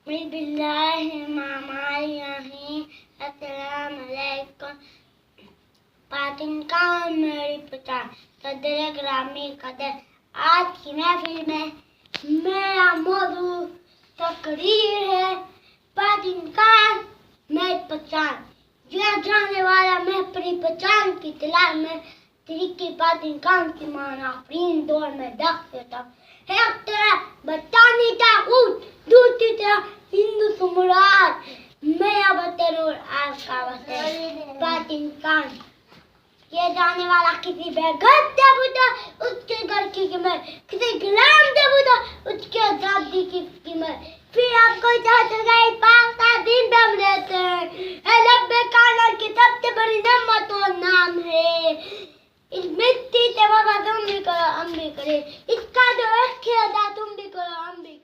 अस्सलामुअलैकुम। पातिन का मेरी पहचान कदर ग्रामी कदर। आज की महफिल में मेरा मौजू तकरीर है। पातिन का मेरी पहचान यह जाने वाला मैं अपनी पहचान की तलाश में तरीके पातिन काम की माना प्रीन दौर में दाखिल है। एक तरह बतानी ताकूत दूसरी तरह हिंदू सम्राट मेरा बतरूर आपका वतन पातिन कान। ये जाने वाला किसी बेघर देबूता उसके घर की कीमत, किसी गुलाम देबूता उसके आजादी की कीमत। फिर आपको चाहते गए पास्ता दिन दम रहते हैं। लब्बे कानर की सबसे बड़ी नेमत और नाम है। इस मिट्टी से बाबा तुम भी करो हम भी करें। इसका जो है अदा तुम भी करो हम भी